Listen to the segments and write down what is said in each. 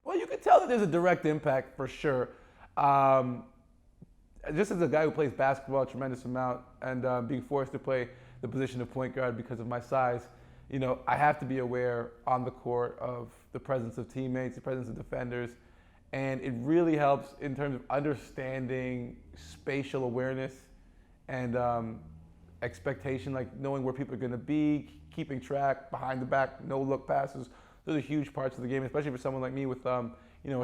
Well, you can tell that there's a direct impact for sure. Um, just as a guy who plays basketball a tremendous amount and being forced to play the position of point guard because of my size, I have to be aware on the court of the presence of teammates, the presence of defenders, and it really helps in terms of understanding spatial awareness and expectation, like knowing where people are going to be, keeping track, behind the back, no look passes. Those are huge parts of the game, especially for someone like me with a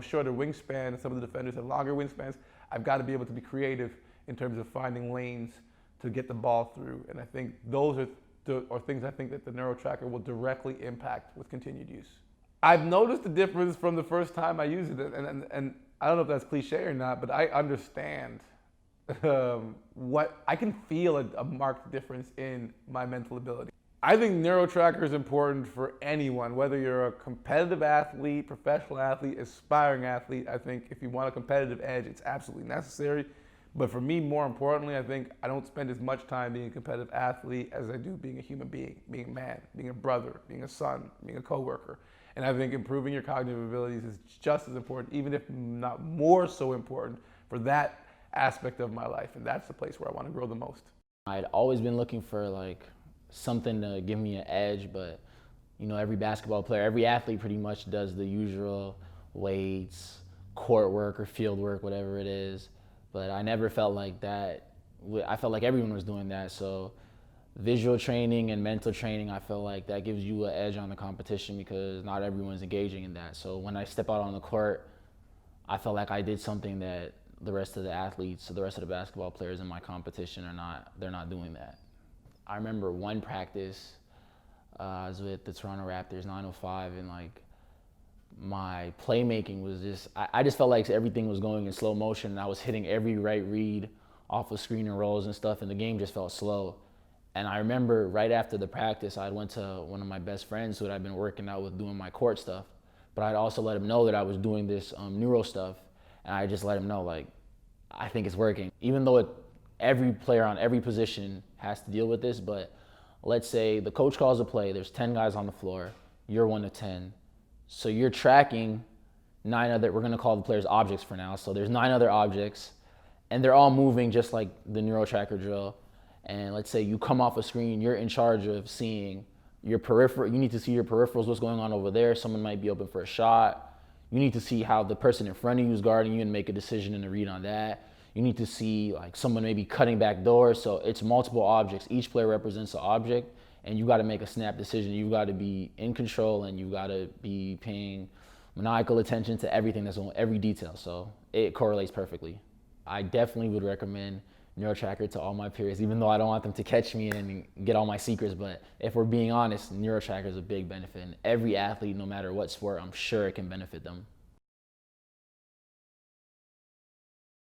shorter wingspan, and some of the defenders have longer wingspans. I've got to be able to be creative in terms of finding lanes to get the ball through, and I think those are things I think that the NeuroTracker will directly impact with continued use. I've noticed the difference from the first time I used it, and I don't know if that's cliche or not, but I understand what I can feel a marked difference in my mental ability. I think NeuroTracker is important for anyone, whether you're a competitive athlete, professional athlete, aspiring athlete. I think if you want a competitive edge, it's absolutely necessary. But for me, more importantly, I think I don't spend as much time being a competitive athlete as I do being a human being a man, being a brother, being a son, being a coworker. And I think improving your cognitive abilities is just as important, even if not more so important, for that aspect of my life. And that's the place where I want to grow the most. I'd always been looking for something to give me an edge, but every basketball player, every athlete pretty much does the usual weights, court work or field work, whatever it is. But I never felt like that. I felt like everyone was doing that. So visual training and mental training, I feel like that gives you an edge on the competition because not everyone's engaging in that. So when I step out on the court, I felt like I did something that the rest of the athletes, the rest of the basketball players in my competition they're not doing that. I remember one practice, I was with the Toronto Raptors 905, and my playmaking was I just felt like everything was going in slow motion, and I was hitting every right read off of screen and rolls and stuff, and the game just felt slow. And I remember right after the practice, I went to one of my best friends who I'd been working out with doing my court stuff, but I'd also let him know that I was doing this neuro stuff, and I just let him know, I think it's working. Even though every player on every position has to deal with this, but let's say the coach calls a play, there's 10 guys on the floor, you're 1 of 10. So you're tracking 9 other, we're gonna call the players objects for now, so there's 9 other objects, and they're all moving just like the NeuroTracker drill. And let's say you come off a screen, you're in charge of seeing your peripheral, you need to see your peripherals, what's going on over there, someone might be open for a shot. You need to see how the person in front of you is guarding you and make a decision and a read on that. You need to see someone maybe cutting back doors. So it's multiple objects. Each player represents an object, and you got to make a snap decision. You got to be in control, and you got to be paying maniacal attention to everything that's on every detail. So it correlates perfectly. I definitely would recommend NeuroTracker to all my peers, even though I don't want them to catch me and get all my secrets. But if we're being honest, NeuroTracker is a big benefit. And every athlete, no matter what sport, I'm sure it can benefit them.